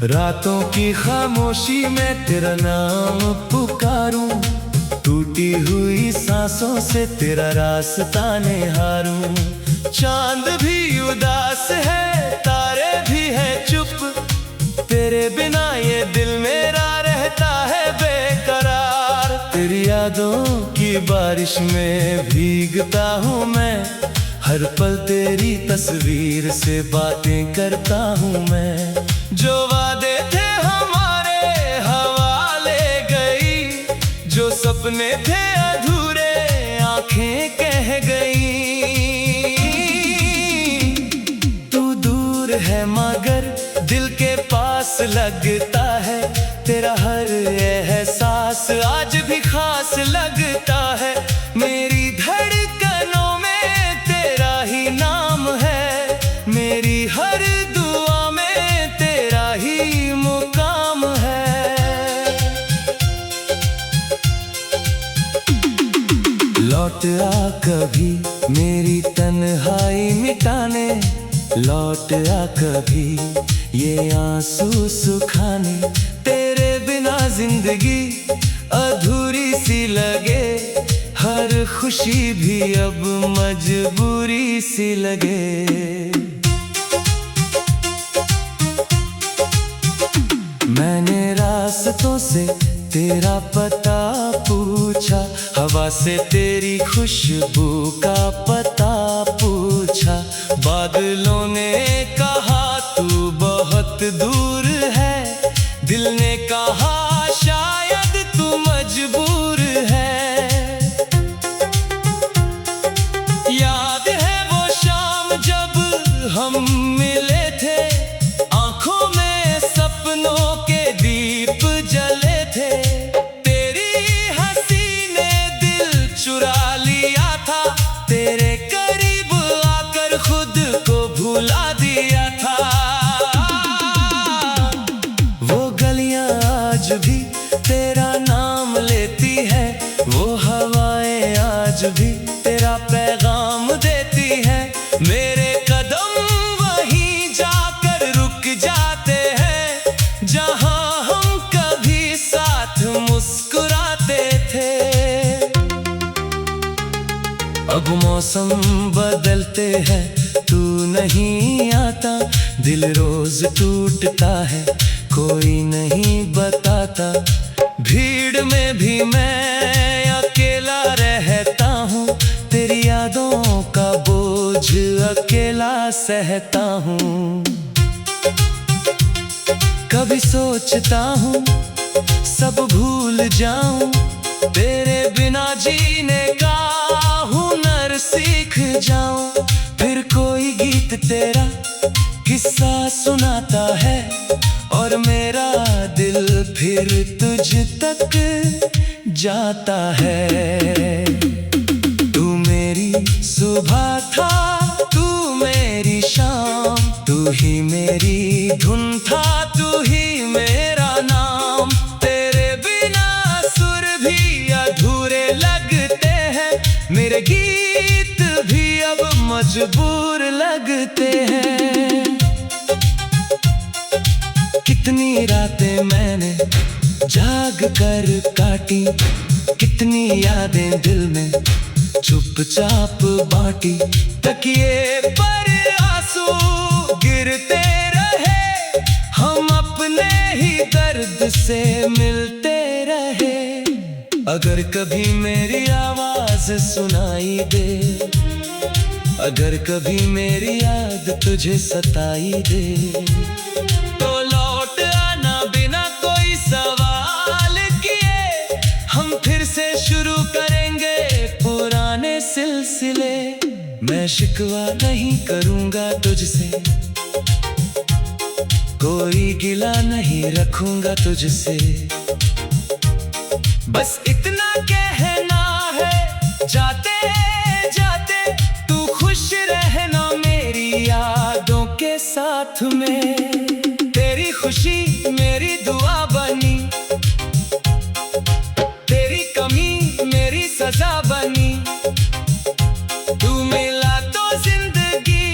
रातों की खामोशी में तेरा नाम पुकारूं, टूटी हुई सांसों से तेरा रास्ता निहारूं। चांद भी उदास है, तारे भी है चुप, तेरे बिना ये दिल मेरा रहता है बेकरार। तेरी यादों की बारिश में भीगता हूँ मैं, हर पल तेरी तस्वीर से बातें करता हूँ मैं। जो वादे थे हमारे हवा ले गई, जो सपने थे अधूरे आंखें कह गई। तू दूर है मगर दिल के पास लगता है, तेरा हर एहसास आज भी खास लगता है। मेरी धड़कनों में तेरा ही नाम है, मेरी हर दुआ में तेरा ही मुकाम है। लौट आ कभी मेरी तन्हाई मिटाने, लौट आ कभी ये आंसू सुखाने। तेरे बिना जिंदगी अधूरी सी लगे, हर खुशी भी अब मजबूरी सी लगे। मैंने रास्तों से तेरा पता पूछा, हवा से तेरी खुशबू का पता पूछा। बादलों ने कहा तू बहुत दूर है, दिल ने कहा शायद तू मजबूर है। याद है वो शाम जब हम मिले थे, आंखों में सपनों के दीप जले थे। तेरी हंसी ने दिल चुरा लिया था, तेरे करीब आकर खुद को भुला दिया था। वो गलियां आज भी तेरा नाम लेती है, वो हवाएं आज भी तेरा पैगाम देती है। मेरे कदम वहीं जाकर रुक जाते हैं, जहां हम कभी साथ मुस्कुराते थे। अब मौसम बदलते हैं, तू नहीं आता, दिल रोज टूटता है, कोई नहीं बताता। भीड़ में भी मैं अकेला रहता हूँ, तेरी यादों का बोझ अकेला सहता हूँ। कभी सोचता हूँ सब भूल जाऊं, तेरे बिना जीने का हुनर सीख जाऊं। फिर कोई गीत तेरा किस्सा सुनाता है, और मेरा दिल फिर तुझ तक जाता है। तू मेरी सुबह था, तू मेरी शाम, तू ही मेरी धुन था, तू ही मेरा नाम। तेरे बिना सुर भी अधूरे लगते हैं, मेरे गीत भी अब मजबूर लगते हैं। कितनी रातें मैंने जाग कर काटी, कितनी यादें दिल में चुपचाप बांटी। तकिए पर आंसू गिरते रहे, हम अपने ही दर्द से मिलते रहे। अगर कभी मेरी आवाज सुनाई दे, अगर कभी मेरी याद तुझे सताई दे, तो लौट आना बिना कोई सवाल किए। हम फिर से शुरू करेंगे पुराने सिलसिले। मैं शिकवा नहीं करूंगा तुझसे, कोई गिला नहीं रखूंगा तुझसे। बस इतना कहना है जाते जाते, तू खुश रहना मेरी यादों के साथ में। तू मिला तो जिंदगी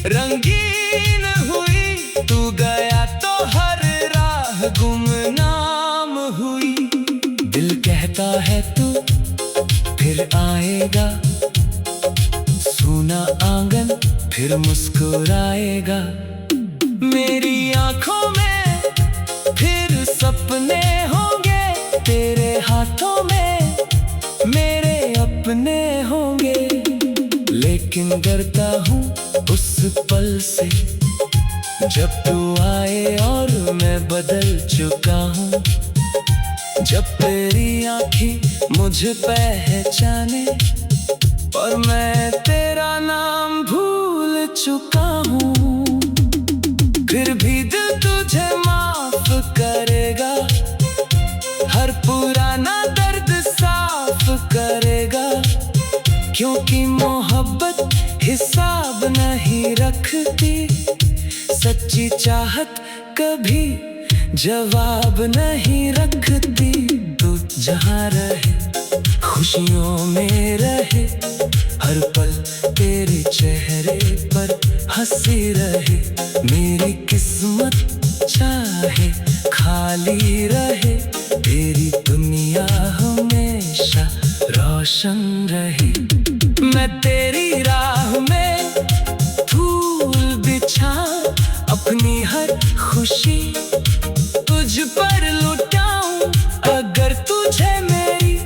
रंगीन हुई, तू गया तो हर राह गुमनाम हुई। दिल कहता है तू फिर आएगा, सूना आंगन फिर मुस्कुराएगा। मेरी आंखों में फिर सपने होंगे, तेरे हाथों में मेरे अपने होंगे। लेकिन डरता हूँ उस पल से जब तू आए और मैं बदल चुका हूँ। जब तेरी आँखें मुझे पहचाने और मैं तेरा नाम भूल चुका हूँ। फिर भी दिल तुझे माफ करेगा, हर पुराना दर्द साफ करेगा। क्योंकि मोहब्बत हिसाब नहीं रखती, सच्ची चाहत कभी जवाब नहीं रखती। तू जहाँ रहे खुशियों में रहे, हर पल तेरे चेहरे पर हंसी रहे। मेरी किस्मत चाहे खाली रहे, तेरी दुनिया हमेशा रोशन रहे। मैं तेरी राह में फूल बिछा, अपनी हर खुशी तुझ पर लुटाऊं। अगर तुझे मेरी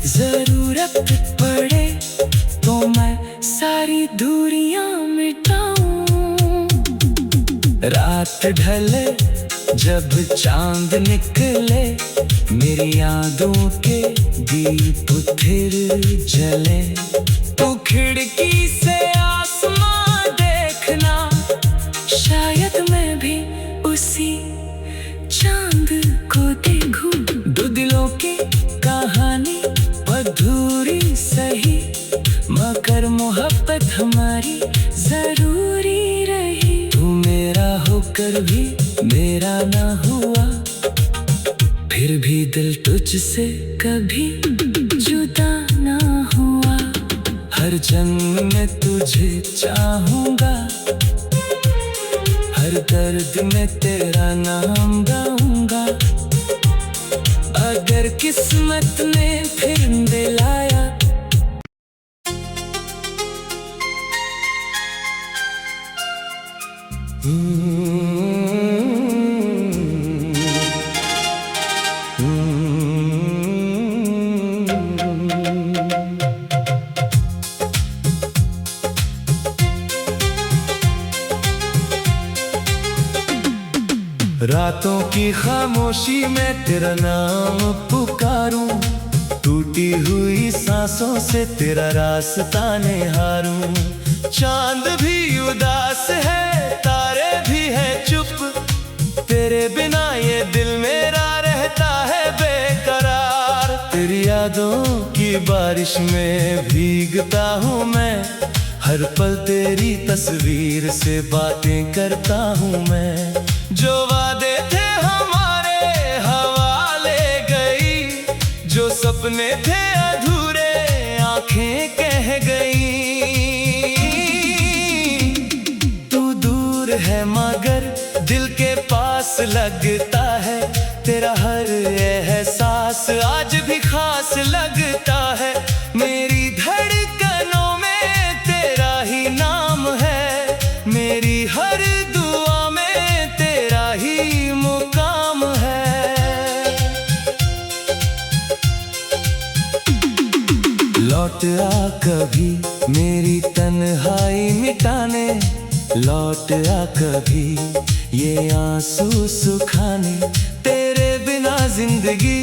जरूरत पड़े तो मैं सारी दूरियां मिटाऊं। रात ढले जब चांद निकले, मेरी यादों के दीप फिर जले। तू खिड़की से आसमां देखना, शायद मैं भी उसी चांद को देखूं। दो दिलों की कहानी अधूरी सही, मगर मोहब्बत हमारी जरूरी रही। तू मेरा होकर भी मेरा ना हुआ, फिर भी दिल तुझसे कभी जुदा ना हुआ। हर जन्म में तुझे चाहूंगा, हर दर्द में तेरा नाम गाऊंगा। अगर किस्मत ने फिर दिलाया रातों की खामोशी में तेरा नाम पुकारूं, टूटी हुई सांसों से तेरा रास्ता निहारूं। चांद भी उदास है, तारे भी है चुप, तेरे बिना ये दिल मेरा रहता है बेकरार। तेरी यादों की बारिश में भीगता हूँ मैं, हर पल तेरी तस्वीर से बातें करता हूँ मैं। जो वादे थे हमारे हवा ले गई, जो सपने थे अधूरे आंखें कह गई। तू दूर है मगर दिल के पास लगता है, तेरा हर एहसास आज भी खास लगता है। मेरी धड़कनों में तेरा ही नाम है, मेरी हर दुआ में तेरा ही मुकाम है। लौट आ कभी मेरी तन्हाई मिटाने, लौट आ कभी ये आंसू सुखाने। तेरे बिना जिंदगी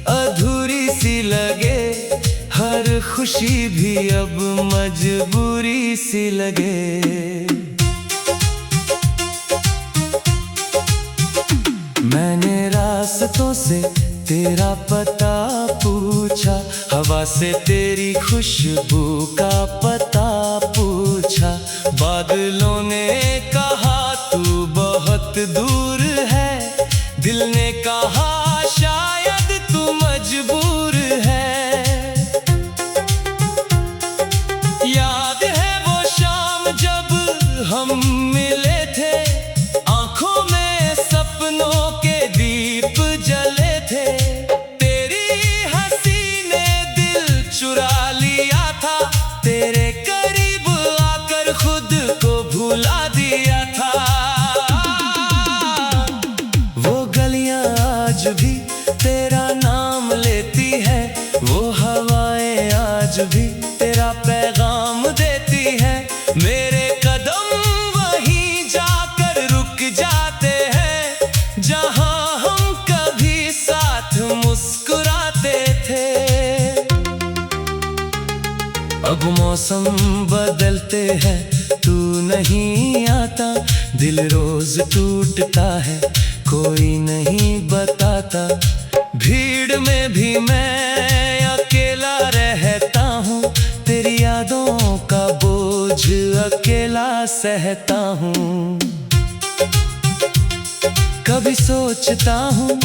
अधूरी सी लगे, हर खुशी भी अब मजबूरी सी लगे। मैंने रास्तों से तेरा पता पूछा, हवा से तेरी खुशबू का पता पूछा। बादलों ने कहा तू बहुत दूर है, दिल ने कहा शायद तू मजबूर है। हम मिले थे, आंखों में सपनों के दीप जले थे। तेरी हंसी ने दिल चुरा लिया था, तेरे करीब आकर खुद को भुला दिया था। वो गलियां आज भी तेरा नाम लेती है, वो हवाएं आज भी तेरा पैगाम देती है। मेरे कदम वहीं जाकर रुक जाते हैं, जहां हम कभी साथ मुस्कुराते थे। अब मौसम बदलते हैं, तू नहीं आता, दिल रोज टूटता है, कोई नहीं बताता। भीड़ में भी मैं अकेला रहता हूँ, तेरी यादों का बोझ अकेला सहता हूँ। कभी सोचता हूँ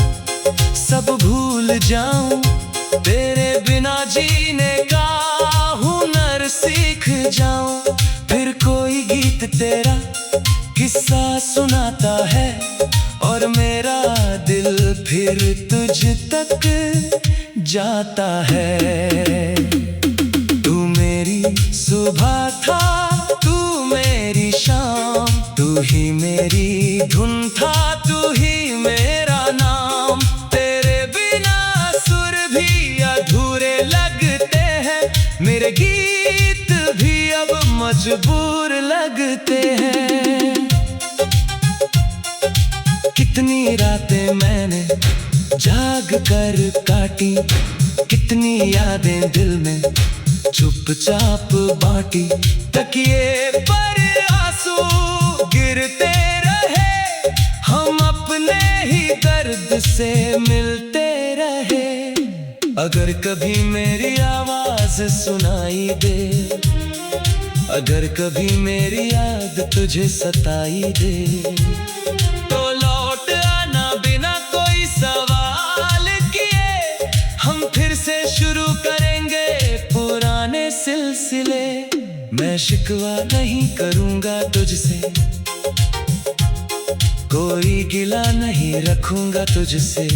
सब भूल जाऊं, तेरे बिना जीने का हुनर सीख जाऊं। फिर कोई गीत तेरा किस्सा सुनाता है, और मेरा दिल फिर तुझ तक जाता है। तू मेरी सुबह था, तू मेरी शाम, तू ही मेरी धुन था, तू ही मेरा नाम। तेरे बिना सुर भी अधूरे लगते हैं, मेरे गीत भी अब मजबूर लगते हैं। कितनी रातें मैंने जाग कर काटी, कितनी यादें दिल में चुपचाप बांटी। तकिए पर आंसू गिरते रहे, हम अपने ही दर्द से मिलते रहे। अगर कभी मेरी आवाज सुनाई दे, अगर कभी मेरी याद तुझे सताई दे, तो लौट आना बिना कोई सवाल किए। हम फिर से शुरू करेंगे पुराने सिलसिले। मैं शिकवा नहीं करूंगा तुझसे, कोई गिला नहीं रखूंगा तुझसे।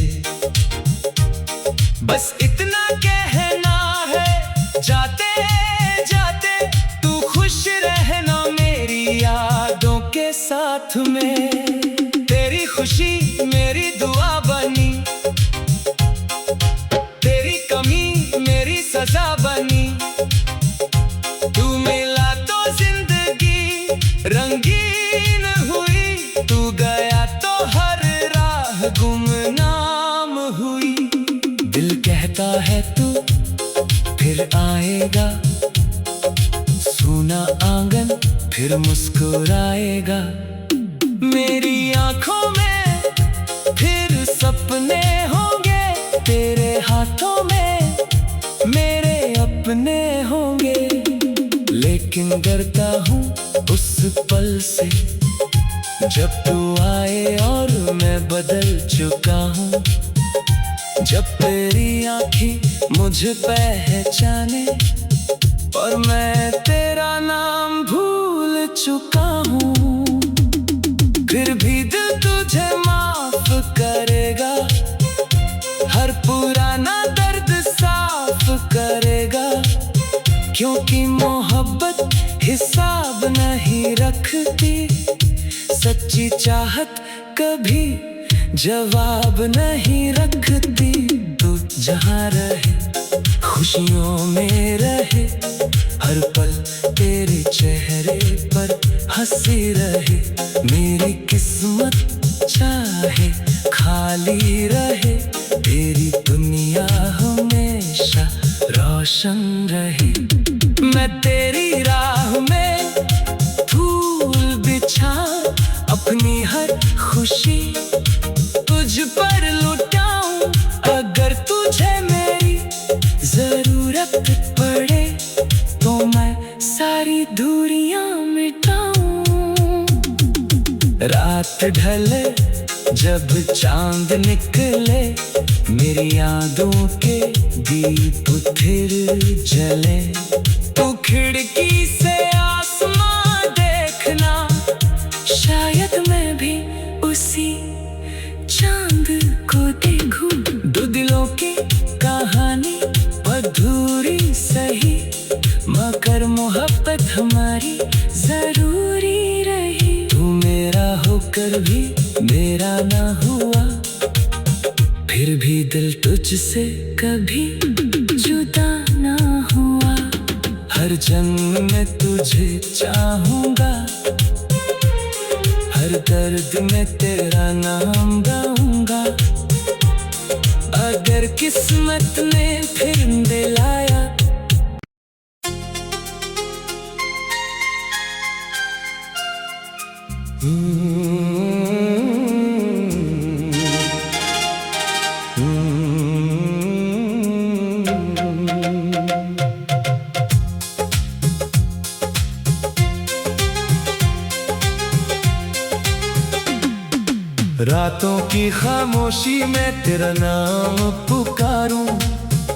बस इतना कहना है जाते जाते, तू खुश रहना मेरी यादों के साथ में। तेरी खुशी मेरी दुआ बनी, तेरी कमी मेरी सजा बनी। तू मिला तो जिंदगी रंगीन हुई, तू गया तो हर राह गुमनाम हुई। दिल कहता है तू फिर आएगा, सूना आंगन फिर मुस्कुराएगा। मेरी आंखों में फिर सपने होंगे, तेरे हाथों में मेरे अपने होंगे। लेकिन डरता हूँ उस पल से जब तू आए और मैं बदल चुका हूँ। जब तेरी आँखें मुझे पहचाने और मैं तेरा नाम भूल चुका हूँ। फिर भी दिल तुझे माफ करेगा, हर पुराना दर्द साफ करेगा। क्योंकि मोहब्बत हिसाब नहीं रखती, सच्ची चाहत कभी जवाब नहीं रखती। तू जहाँ रहे खुशियों में रहे, हर पल तेरे चेहरे पर हंसी रहे। मेरी किस्मत चाहे खाली रहे, तेरी दुनिया हमेशा रोशन रहे। मैं तेरी राह में फूल बिछा, अपनी हर खुशी तुझ पर लुटाऊं। अगर तुझे मेरी जरूरत पड़े तो मैं सारी दूरियां मिटाऊं। रात ढले जब चांद निकले, मेरी यादों के दीप फिर जले। तू खिड़की से आसमां देखना, कर मोहब्बत हमारी जरूरी रही। तू मेरा होकर भी मेरा ना हुआ, फिर भी दिल तुझसे कभी जुदा ना हुआ। हर जन्म में तुझे चाहूंगा, हर दर्द में तेरा नाम गाऊंगा। अगर किस्मत ने फिर दिलाया। रातों की खामोशी में तेरा नाम पुकारूं,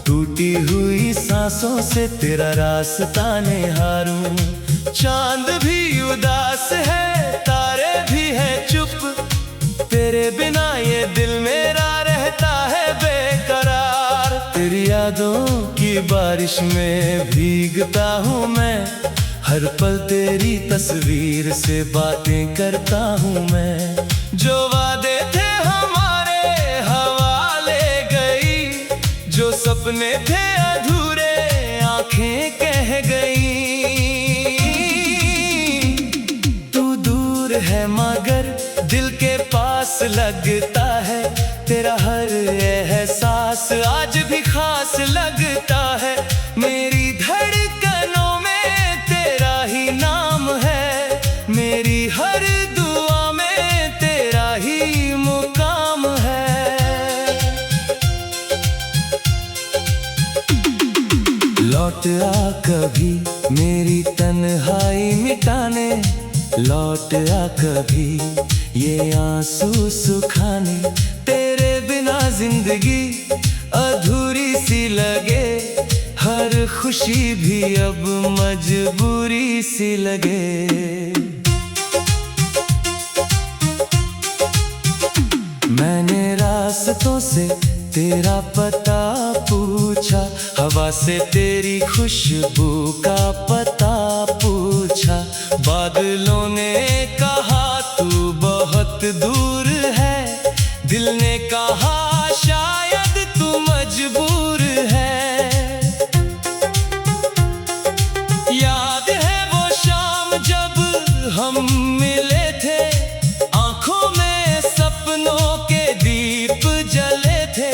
टूटी हुई सांसों से तेरा रास्ता निहारूं। चांद भी उदास है, तारे भी है चुप, तेरे बिना ये दिल मेरा रहता है बेकरार। तेरी यादों की बारिश में भीगता हूँ मैं, हर पल तेरी तस्वीर से बातें करता हूँ मैं। जो वादे थे हमारे हवा ले गई, जो सपने थे अधूरे आंखें कह गई। तू दूर है मगर दिल के पास लगता है, तेरा हर एहसास आज भी खास लगता है। मेरी धड़कनों में तेरा ही नाम है, मेरी हर दुआ में तेरा ही मुकाम है। लौट आ कभी मेरी तन्हाई मिटाने, लौट आ कभी ये आंसू सुखाने। तेरे बिना जिंदगी अधूरी सी लगे, हर खुशी भी अब मजबूरी सी लगे। मैंने रास्तों से तेरा पता पूछा, हवा से तेरी खुशबू का पता पूछा। बादलों ने कहा तू बहुत दूर है, दिल ने कहा शायद तू मजबूर है। याद है वो शाम जब हम मिले थे, आंखों में सपनों के दीप जले थे।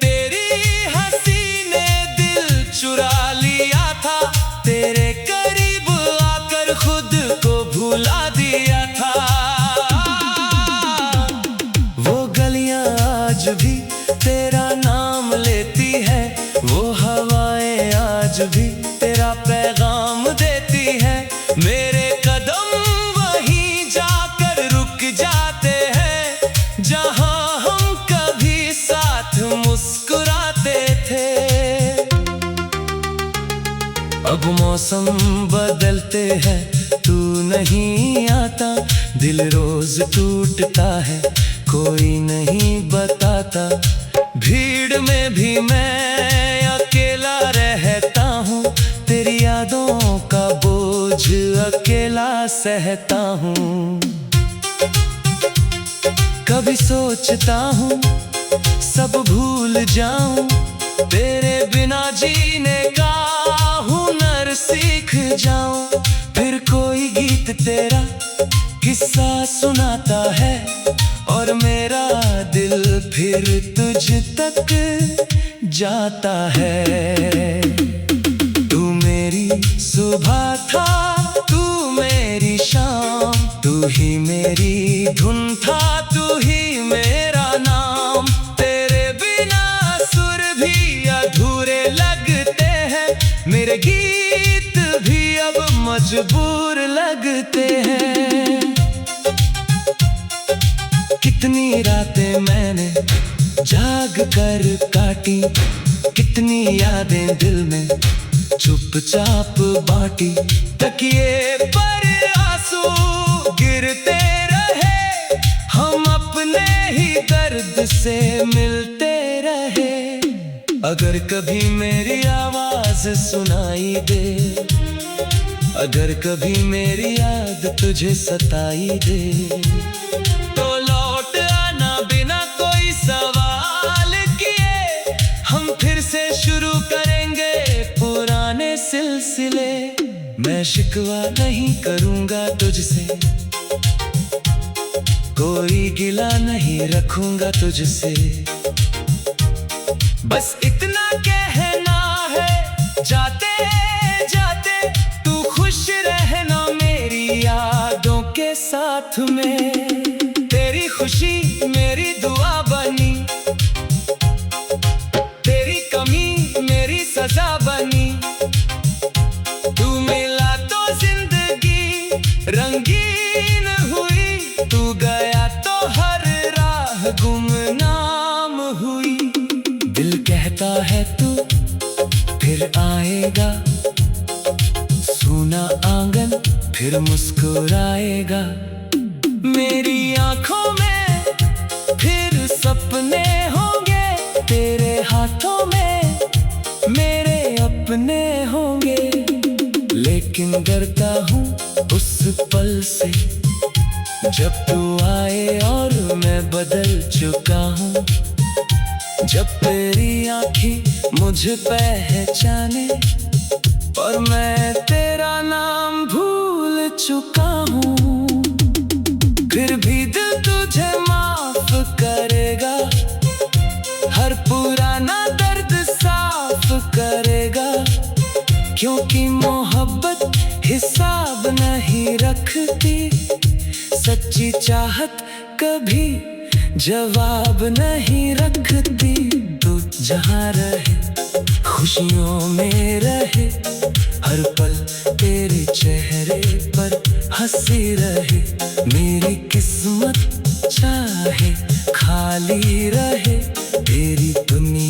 तेरी हंसी ने दिल चुरा लिया था, तेरे करीब आकर खुद को भुला दिया था। वो गलियां आज भी तेरा नाम लेती है, वो हवाएं आज भी तेरा पैगाम देती है। मेरे कदम वहीं जाकर रुक जाते हैं, जहां हम कभी साथ मुस्कुराते थे। अब मौसम बदलते हैं, तू नहीं आता, दिल रोज टूटता है, कोई नहीं बताता। भीड़ में भी मैं अकेला रहता हूँ, तेरी यादों का बोझ अकेला सहता हूँ। कभी सोचता हूँ सब भूल जाऊं, तेरे बिना जीने का हुनर सीख जाऊं। फिर कोई गीत तेरा किस्सा सुनाता है, और मेरा दिल फिर तुझ तक जाता है। तू मेरी सुबह था, तू मेरी शाम, तू ही मेरी धुन था, तू ही मेरा नाम। तेरे बिना सुर भी अधूरे लगते हैं, मेरे गीत भी अब मजबूर लगते हैं। कितनी रातें मैंने जाग कर काटी, कितनी यादें दिल में चुपचाप बांटी। तकिए पर आंसू गिरते रहे, हम अपने ही दर्द से मिलते रहे। अगर कभी मेरी आवाज सुनाई दे अगर कभी मेरी याद तुझे सताई दे तो लौट आना बिना कोई सवाल किए। हम फिर से शुरू करेंगे पुराने सिलसिले। मैं शिकवा नहीं करूंगा तुझसे, कोई गिला नहीं रखूंगा तुझसे। बस इतना कहना है जाते जाते, तू खुश रहना मेरी यादों के साथ में। तेरी खुशी मेरी दुआ बनी, तेरी कमी मेरी सजा बनी। तू मिला तो जिंदगी रंगीन हुई, तू गया तो हर राह गुमनाम हुई। दिल कहता है तू फिर आएगा, सूना आंगन फिर मुस्कुराएगा। मेरी आंखों में फिर सपने होंगे, तेरे हाथों में मेरे अपने होंगे। लेकिन डरता हूँ उस पल से जब तू आए और मैं बदल चुका हूँ। जब तेरी आँखें मुझे पहचाने और मैं तेरा नाम भूल चुका हूँ। फिर भी दिल तुझे माफ करेगा, हर पुराना दर्द साफ करेगा। क्योंकि मोहब्बत हिसाब नहीं रखती, सच्ची चाहत कभी जवाब नहीं रखती। तू जहाँ रहे खुशियों में रहे, हर पल तेरे चेहरे पर हंसी रहे। मेरी किस्मत चाहे खाली रहे, तेरी दुनिया